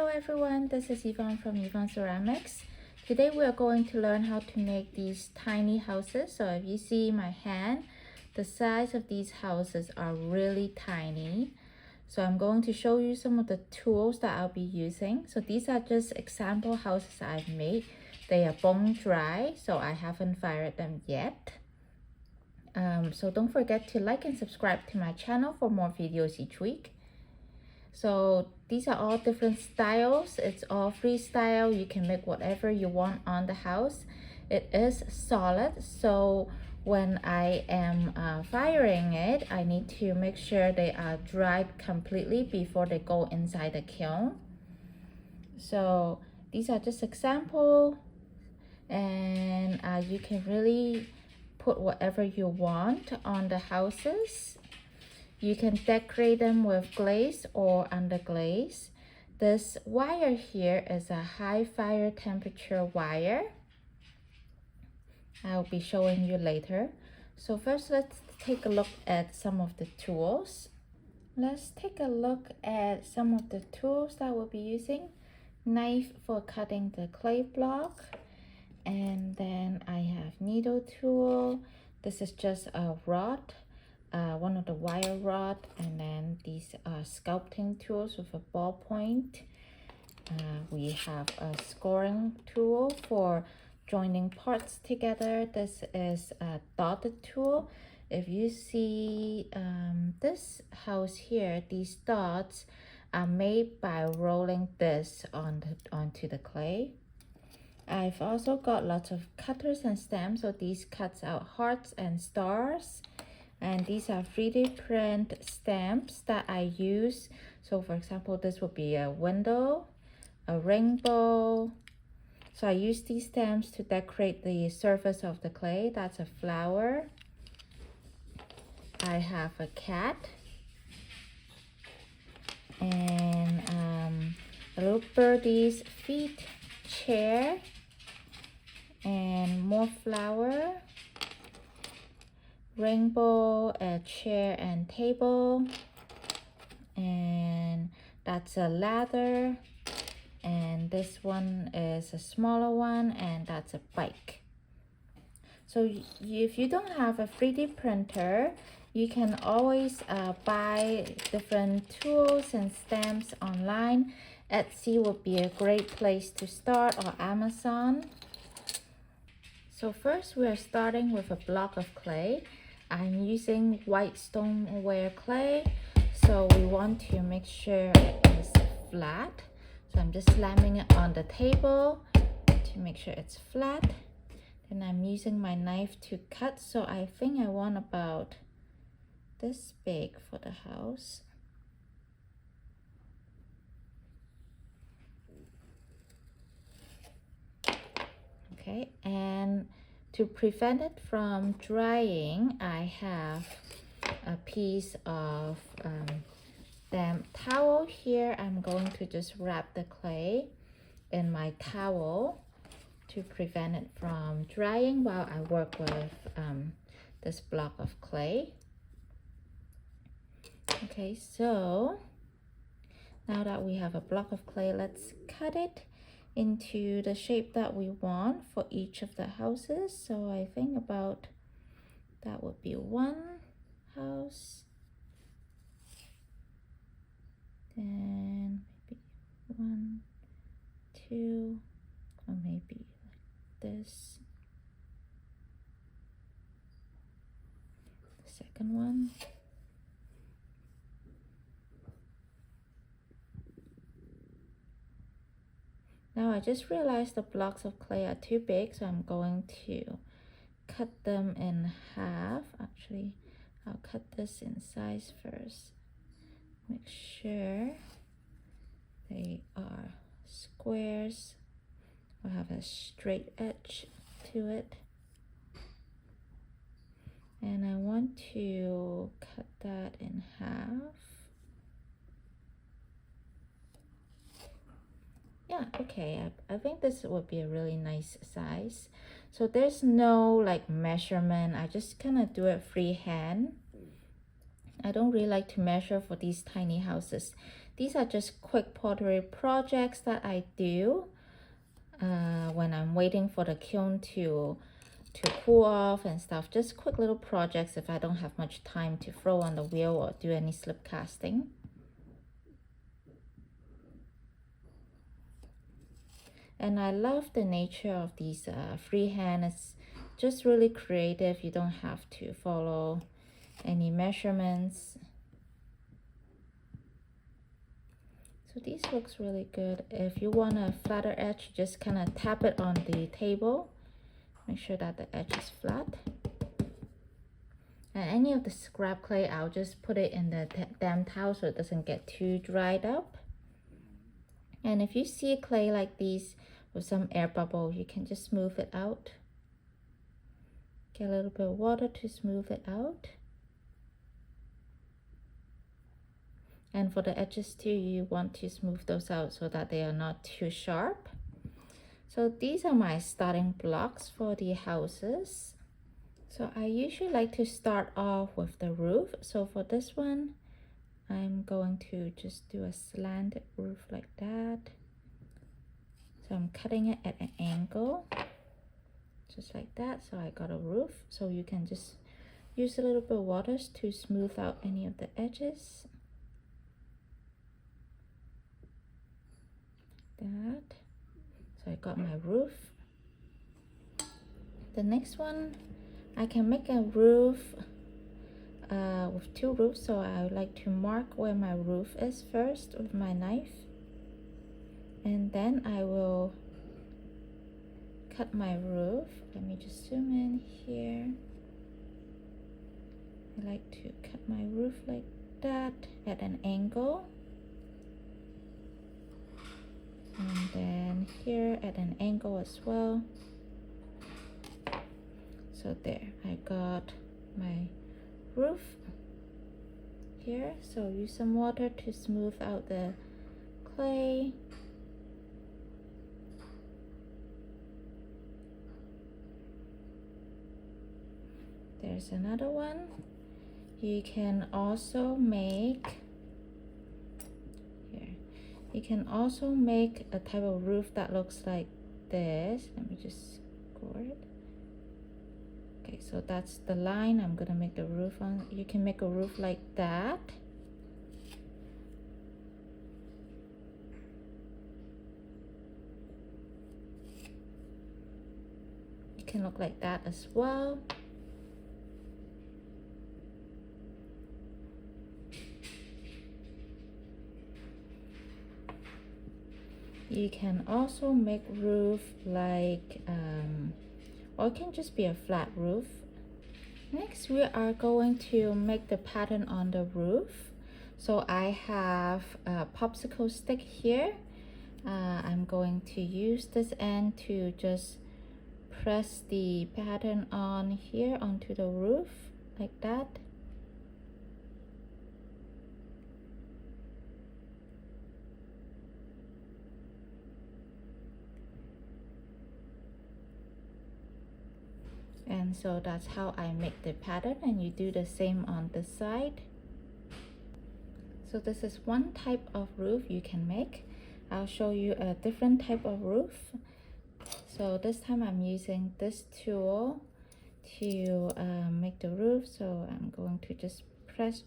Hello everyone, this is Yvonne from Yvonne Ceramics. Today we are going to learn how to make these tiny houses. So if you see my hand, the size of these houses are really tiny. So I'm going to show you some of the tools that I'll be using. So these are just example houses I've made. They are bone dry, so I haven't fired them yet. So don't forget to like and subscribe to my channel for more videos each week. So these are all different styles. It's all freestyle. You can make whatever you want on the house. It is solid, so when I am firing it, I need to make sure they are dried completely before they go inside the kiln. So these are just example, and you can really put whatever you want on the houses. You can decorate them with glaze or under glaze. This wire here is a high fire temperature wire. I'll be showing you later. So first, let's take a look at some of the tools. Let's take a look at some of the tools that we'll be using. Knife for cutting the clay block. And then I have needle tool. This is just a rod. One of the wire rod, and then these are sculpting tools with a ballpoint. We have a scoring tool for joining parts together. This is a dotted tool. If you see this house here, these dots are made by rolling this onto the clay. I've also got lots of cutters and stamps, so these cuts out hearts and stars. And these are 3D print stamps that I use. So for example, this would be a window, a rainbow. So I use these stamps to decorate the surface of the clay. That's a flower. I have a cat. And a little birdie's feet, chair, and more flower. Rainbow, a chair and table, and that's a ladder, and this one is a smaller one, and that's a bike. So if you don't have a 3D printer, you can always buy different tools and stamps online. Etsy would be a great place to start, or Amazon. So first we're starting with a block of clay. I'm using white stoneware clay, so we want to make sure it is flat. So I'm just slamming it on the table to make sure it's flat. Then I'm using my knife to cut, so I think I want about this big for the house. Okay, and to prevent it from drying, I have a piece of damp towel here. I'm going to just wrap the clay in my towel to prevent it from drying while I work with this block of clay. Okay, so now that we have a block of clay, let's cut it into the shape that we want for each of the houses. So I think about that would be one house, then maybe 1, 2, or maybe like this. The second one. Now I just realized the blocks of clay are too big, so I'm going to cut them in half. Actually, I'll cut this in size first. Make sure they are squares or have a straight edge to it. And I want to cut that in half. Yeah, okay, I think this would be a really nice size. So there's no like measurement. I just kind of do it freehand. I don't really like to measure for these tiny houses. these are just quick pottery projects that I do when I'm waiting for the kiln to cool off and stuff. Just quick little projects if I don't have much time to throw on the wheel or do any slip casting. And I love the nature of these freehand. It's just really creative. You don't have to follow any measurements. So these looks really good. If you want a flatter edge, just kind of tap it on the table. Make sure that the edge is flat. And any of the scrap clay, I'll just put it in the damp towel so it doesn't get too dried up. And if you see clay like these with some air bubble, you can just smooth it out. Get a little bit of water to smooth it out. And for the edges too, you want to smooth those out so that they are not too sharp. So these are my starting blocks for the houses. So I usually like to start off with the roof. So for this one, I'm going to just do a slanted roof like that. So I'm cutting it at an angle, just like that. So I got a roof. So you can just use a little bit of water to smooth out any of the edges. That. So I got my roof. The next one, I can make a roof with two roofs. So I would like to mark where my roof is first with my knife. And then I will cut my roof. Let me just zoom in here. I like to cut my roof like that at an angle. And then here at an angle as well. So there, I got my roof here. So use some water to smooth out the clay. There's another one. You can also make You can also make a type of roof that looks like this. Let me just score it. Okay, so that's the line I'm gonna make the roof on. You can make a roof like that. It can look like that as well. You can also make roof like, or it can just be a flat roof. Next, we are going to make the pattern on the roof. So I have a popsicle stick here. I'm going to use this end to just press the pattern on here onto the roof like that. And so that's how I make the pattern, and you do the same on this side. So this is one type of roof you can make. I'll show you a different type of roof. So this time I'm using this tool to make the roof. So I'm going to just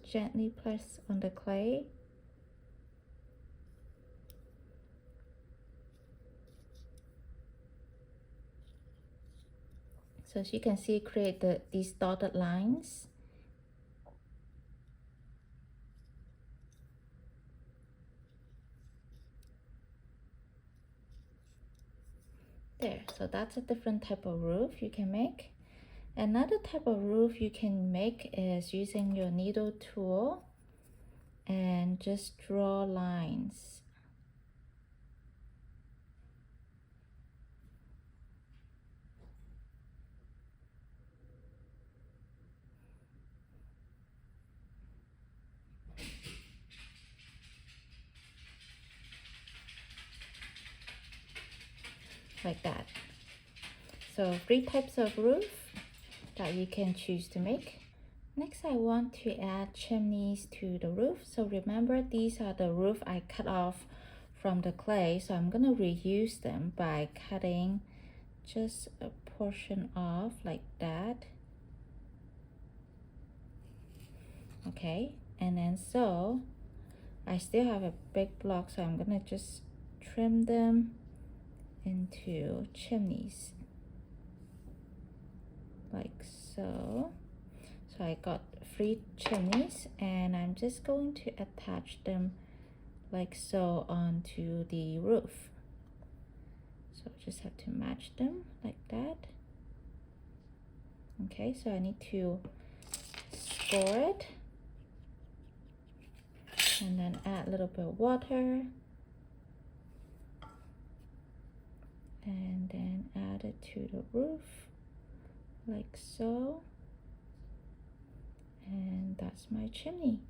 gently press on the clay. So as you can see, create these dotted lines. There, so that's a different type of roof you can make. Another type of roof you can make is using your needle tool and just draw lines. Like that. So 3 types of roof that you can choose to make. Next, I want to add chimneys to the roof. So remember, these are the roof I cut off from the clay. So I'm gonna reuse them by cutting just a portion off like that. Okay, and then so I still have a big block, so I'm gonna just trim them into chimneys like so. So I got 3 chimneys, and I'm just going to attach them like so onto the roof. So just have to match them like that. Okay, so I need to score it and then add a little bit of water and then add it to the roof like so. And that's my chimney.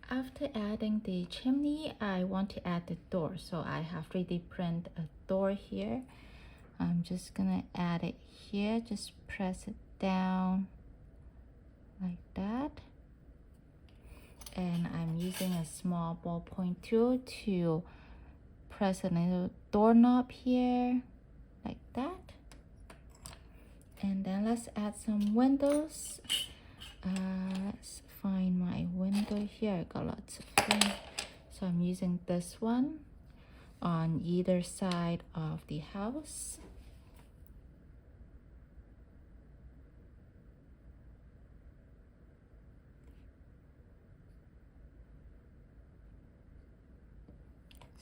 After adding the chimney, I want to add the door. So I have 3D print a door here. I'm just gonna add it here. Just press it down like that. And I'm using a small ballpoint tool to press a little doorknob here like that. And then let's add some windows. Let's find my window here. I got lots of them, so I'm using this one on either side of the house.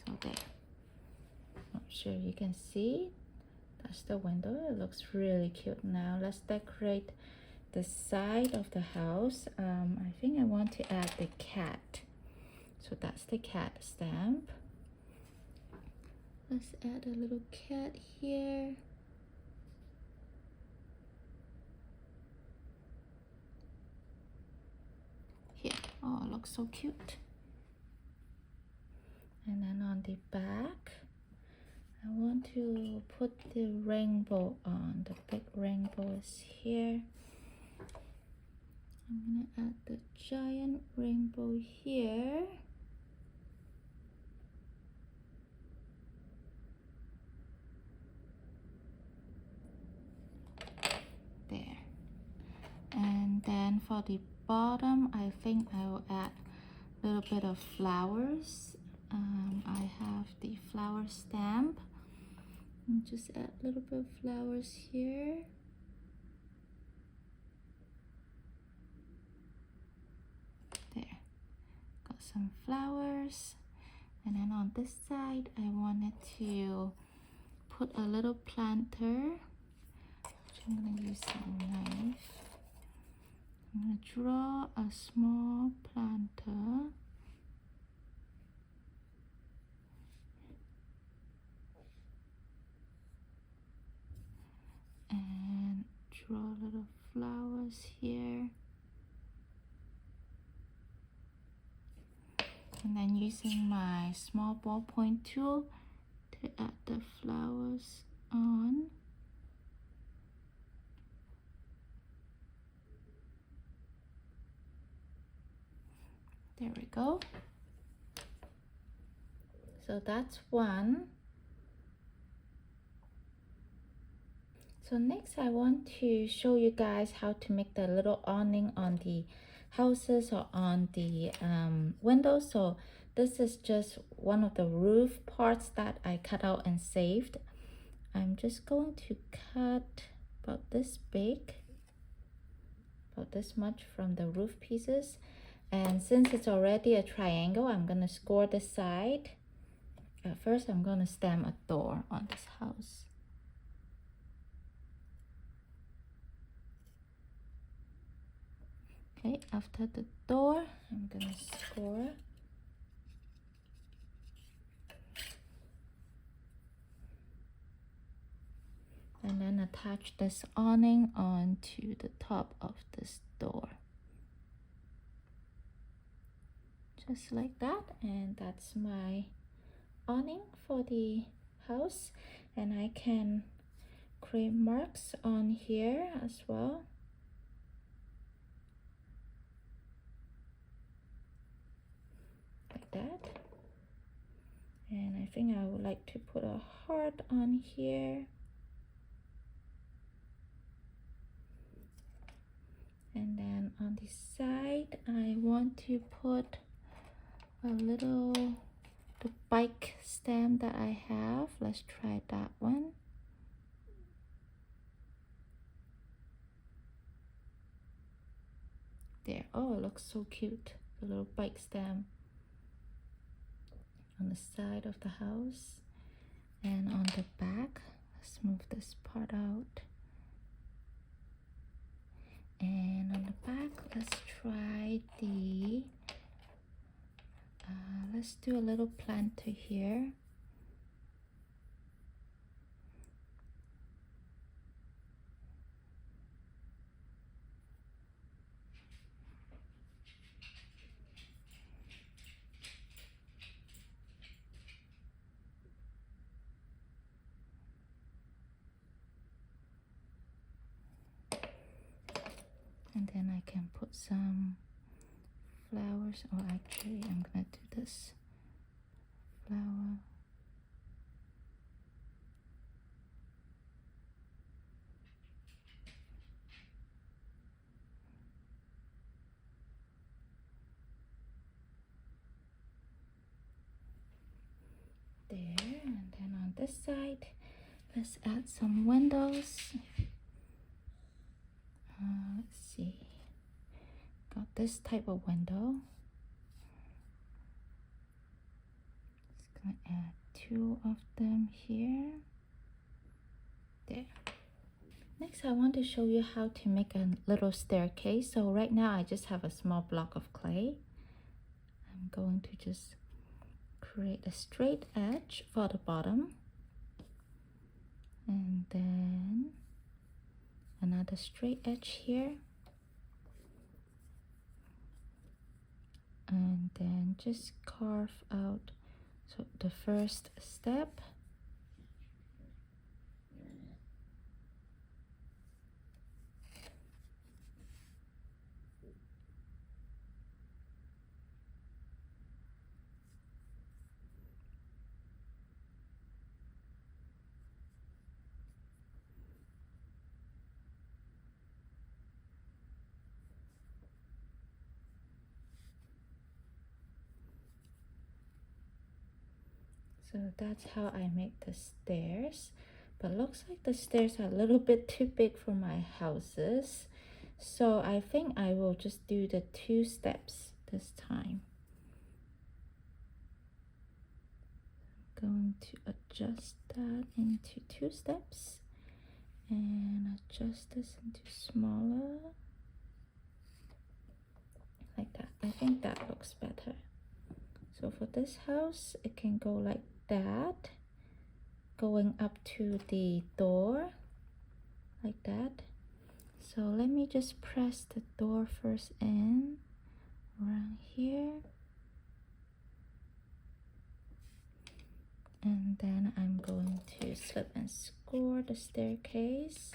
So there. Not sure if you can see. That's the window. It looks really cute. Now let's decorate the side of the house. I think I want to add the cat. So that's the cat stamp. Let's add a little cat here. Here. Oh, it looks so cute. And then on the back, I want to put the rainbow on. The big rainbow is here. I'm gonna add the giant rainbow here. There. And then for the bottom, I think I will add a little bit of flowers. I have the flower stamp. And just add a little bit of flowers here. There. Got some flowers. And then on this side, I wanted to put a little planter. I'm gonna use a knife. I'm gonna draw a small planter. And draw little flowers here. And then using my small ballpoint tool to add the flowers on. There we go. So that's one. So next I want to show you guys how to make the little awning on the houses or on the windows. So this is just one of the roof parts that I cut out and saved. I'm just going to cut about this big, about this much from the roof pieces. And since it's already a triangle, I'm gonna score this side. First, I'm gonna stamp a door on this house. Okay, after the door, I'm gonna score. And then attach this awning onto the top of this door. Just like that, and that's my awning for the house. And I can create marks on here as well. And I think I would like to put a heart on here. And then on the side, I want to put a little, the bike stem that I have. Let's try that one. There, oh, it looks so cute. The little bike stem on the side of the house. And on the back, let's move this part out. And on the back, let's try the, let's do a little planter here. And then I can put some flowers, or actually I'm gonna do this flower. There, and then on this side, let's add some windows. Let's see, got this type of window. Just gonna add 2 of them here. There. Next, I want to show you how to make a little staircase. So right now I just have a small block of clay. I'm going to just create a straight edge for the bottom, and then another straight edge here, and then just carve out, so the first step, so that's how I make the stairs. But looks like the stairs are a little bit too big for my houses, so I think I will just do the 2 steps this time. I'm going to adjust that into 2 steps and adjust this into smaller, like that. I think that looks better. So for this house, it can go like that, going up to the door, like that. So let me just press the door first in, around here. And then I'm going to slip and score the staircase.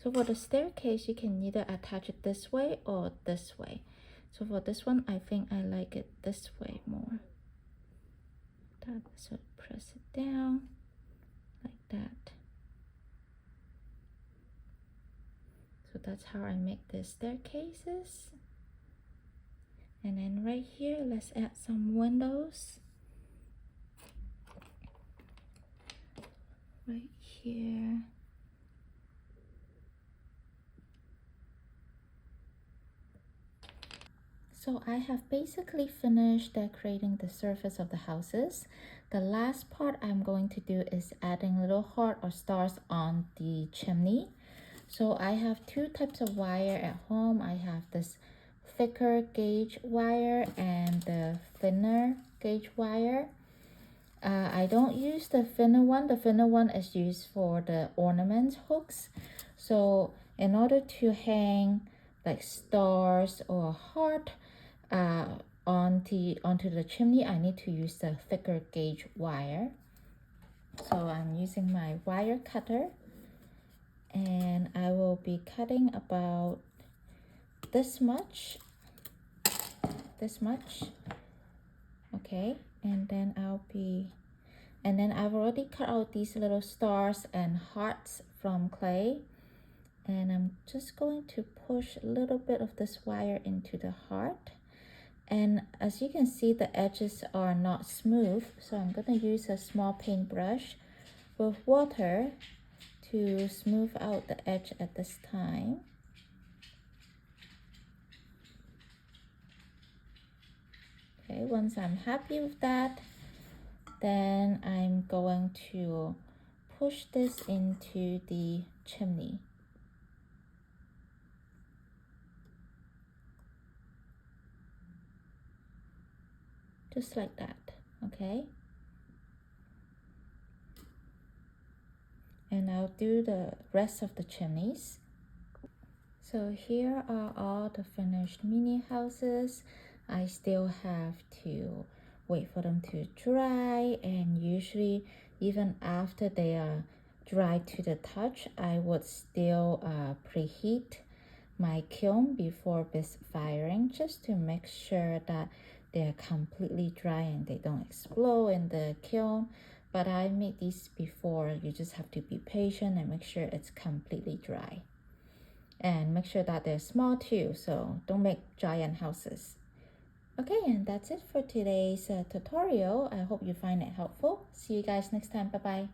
So for the staircase, you can either attach it this way or this way. So for this one, I think I like it this way more. That, so press it down like that. So that's how I make the staircases. And then right here, let's add some windows. Right here. So I have basically finished decorating the surface of the houses. The last part I'm going to do is adding little heart or stars on the chimney. So I have 2 types of wire at home. I have this thicker gauge wire and the thinner gauge wire. I don't use the thinner one. The thinner one is used for the ornament hooks. So in order to hang like stars or a heart onto the chimney, I need to use the thicker gauge wire. So I'm using my wire cutter, and I will be cutting about this much, Okay, and then I've already cut out these little stars and hearts from clay, and I'm just going to push a little bit of this wire into the heart. And as you can see, the edges are not smooth, so I'm going to use a small paintbrush with water to smooth out the edge at this time. Okay, once I'm happy with that, then I'm going to push this into the chimney. Just like that, okay? And I'll do the rest of the chimneys. So here are all the finished mini houses. I still have to wait for them to dry, and usually even after they are dry to the touch, I would still preheat my kiln before firing, just to make sure that they're completely dry and they don't explode in the kiln. But I made these before. You just have to be patient and make sure it's completely dry, and make sure that they're small too, so don't make giant houses. Okay, and that's it for today's tutorial. I hope you find it helpful. See you guys next time. Bye bye.